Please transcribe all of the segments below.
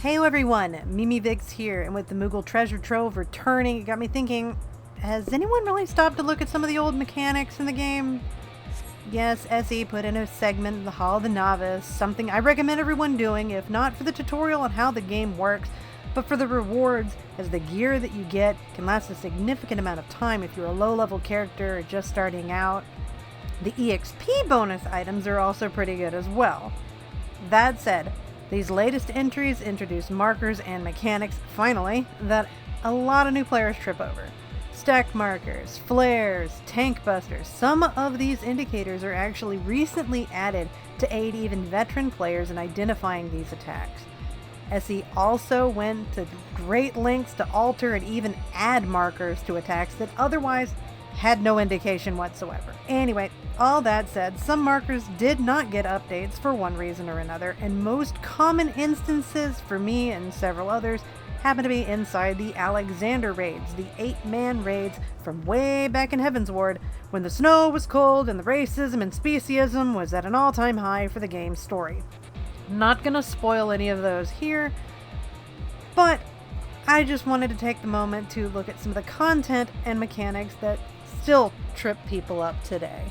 Hey everyone, Mimi Vix here, and with the Moogle Treasure Trove returning, it got me thinking, has anyone really stopped to look at some of the old mechanics in the game? Yes, SE put in a segment in the Hall of the Novice, something I recommend everyone doing, if not for the tutorial on how the game works, but for the rewards, as the gear that you get can last a significant amount of time if you're a low-level character or just starting out. The EXP bonus items are also pretty good as well. That said, these latest entries introduce markers and mechanics, finally, that a lot of new players trip over. Stack markers, flares, tank busters. Some of these indicators are actually recently added to aid even veteran players in identifying these attacks. SE also went to great lengths to alter and even add markers to attacks that otherwise had no indication whatsoever. Anyway, all that said, some markers did not get updates for one reason or another, and most common instances for me and several others happen to be inside the Alexander raids, the 8-man raids from way back in Heavensward, when the snow was cold and the racism and speciesism was at an all-time high for the game's story. Not gonna spoil any of those here, but I just wanted to take the moment to look at some of the content and mechanics that still trip people up today.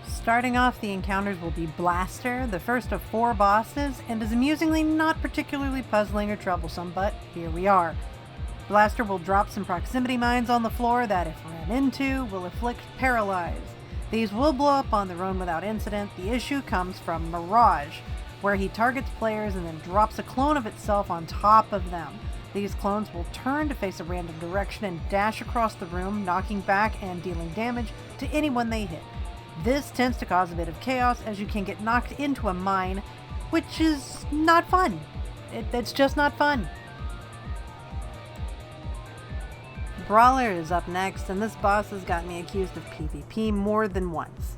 Starting off, the encounters will be Blaster, the first of 4 bosses, and is amusingly not particularly puzzling or troublesome, but here we are. Blaster will drop some proximity mines on the floor that, if ran into, will inflict Paralyze. These will blow up on their own without incident. The issue comes from Mirage, where he targets players and then drops a clone of itself on top of them. These clones will turn to face a random direction and dash across the room, knocking back and dealing damage to anyone they hit. This tends to cause a bit of chaos as you can get knocked into a mine, which is not fun. It's just not fun. Brawler is up next, and this boss has got me accused of PvP more than once.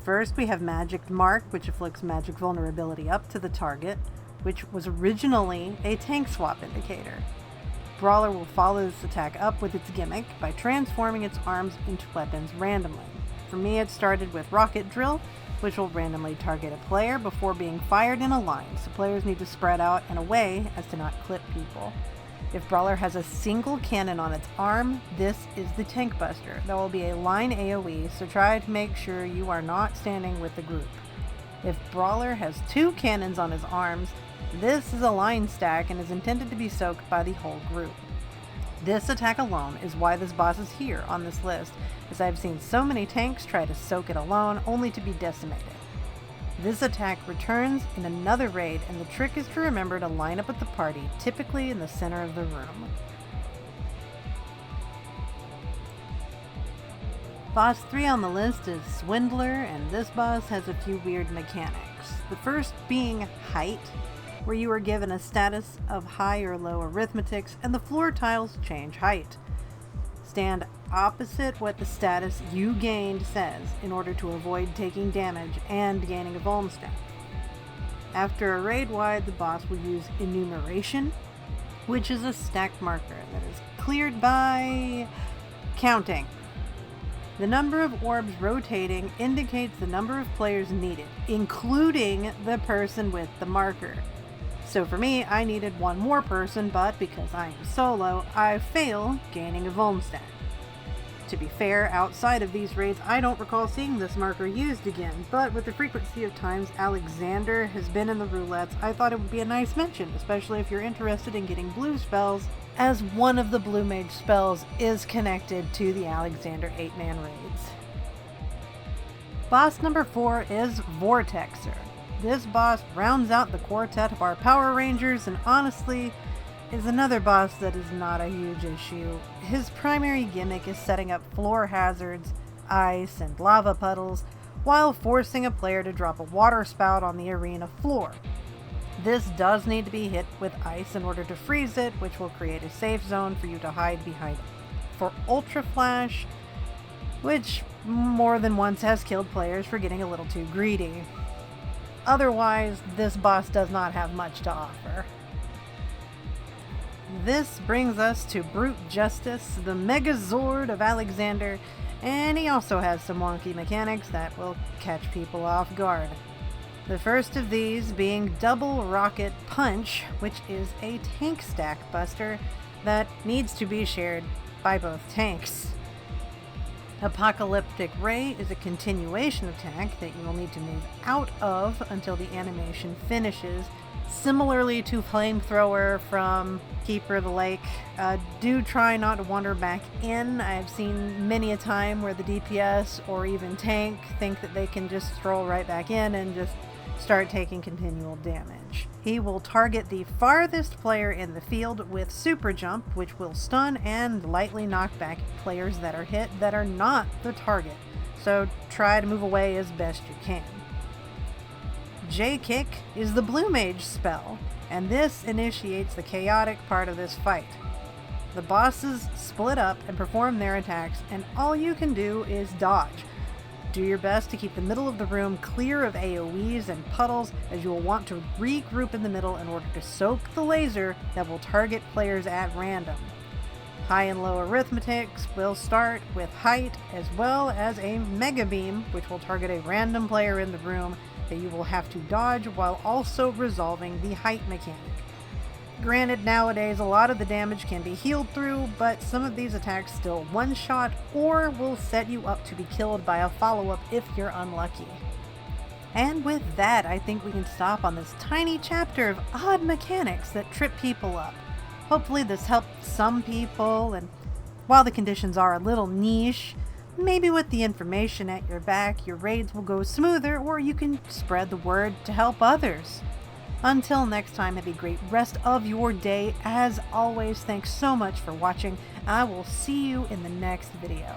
First, we have Magic Mark, which afflicts magic vulnerability up to the target, which was originally a tank swap indicator. Brawler will follow this attack up with its gimmick by transforming its arms into weapons randomly. For me, it started with Rocket Drill, which will randomly target a player before being fired in a line, so players need to spread out in a way as to not clip people. If Brawler has a single cannon on its arm, this is the Tank Buster. That will be a line AoE, so try to make sure you are not standing with the group. If Brawler has 2 cannons on his arms, this is a line stack and is intended to be soaked by the whole group. This attack alone is why this boss is here on this list, as I've seen so many tanks try to soak it alone only to be decimated. This attack returns in another raid, and the trick is to remember to line up with the party, typically in the center of the room. Boss 3 on the list is Swindler, and this boss has a few weird mechanics. The first being Height, where you are given a status of high or low arithmetics, and the floor tiles change height. Stand opposite what the status you gained says in order to avoid taking damage and gaining a vuln stat. After a raid wide, the boss will use Enumeration, which is a stacked marker that is cleared by counting. The number of orbs rotating indicates the number of players needed, including the person with the marker. So for me, I needed one more person, but because I am solo, I fail gaining a vuln stat. To be fair, outside of these raids, I don't recall seeing this marker used again, but with the frequency of times Alexander has been in the roulettes, I thought it would be a nice mention, especially if you're interested in getting blue spells, as one of the blue mage spells is connected to the Alexander 8-man raids. Boss number 4 is Vortexer. This boss rounds out the quartet of our Power Rangers and honestly is another boss that is not a huge issue. His primary gimmick is setting up floor hazards, ice, and lava puddles while forcing a player to drop a water spout on the arena floor. This does need to be hit with ice in order to freeze it, which will create a safe zone for you to hide behind. For Ultra Flash, which more than once has killed players for getting a little too greedy. Otherwise, this boss does not have much to offer. This brings us to Brute Justice, the Megazord of Alexander, and he also has some wonky mechanics that will catch people off guard. The first of these being Double Rocket Punch, which is a tank stack buster that needs to be shared by both tanks. Apocalyptic Ray is a continuation attack that you will need to move out of until the animation finishes. Similarly to Flamethrower from Keeper of the Lake, do try not to wander back in. I've seen many a time where the DPS or even tank think that they can just stroll right back in and just start taking continual damage. He will target the farthest player in the field with Super Jump, which will stun and lightly knock back players that are hit that are not the target. So try to move away as best you can. J-Kick is the Blue Mage spell, and this initiates the chaotic part of this fight. The bosses split up and perform their attacks, and all you can do is dodge. Do your best to keep the middle of the room clear of AoEs and puddles, as you will want to regroup in the middle in order to soak the laser that will target players at random. High and low arithmetics will start with height, as well as a Mega Beam, which will target a random player in the room that you will have to dodge while also resolving the height mechanic. Granted, nowadays a lot of the damage can be healed through, but some of these attacks still one-shot or will set you up to be killed by a follow-up if you're unlucky. And with that, I think we can stop on this tiny chapter of odd mechanics that trip people up. Hopefully this helped some people, and while the conditions are a little niche, maybe with the information at your back, your raids will go smoother, or you can spread the word to help others. Until next time, have a great rest of your day. As always, thanks so much for watching. I will see you in the next video.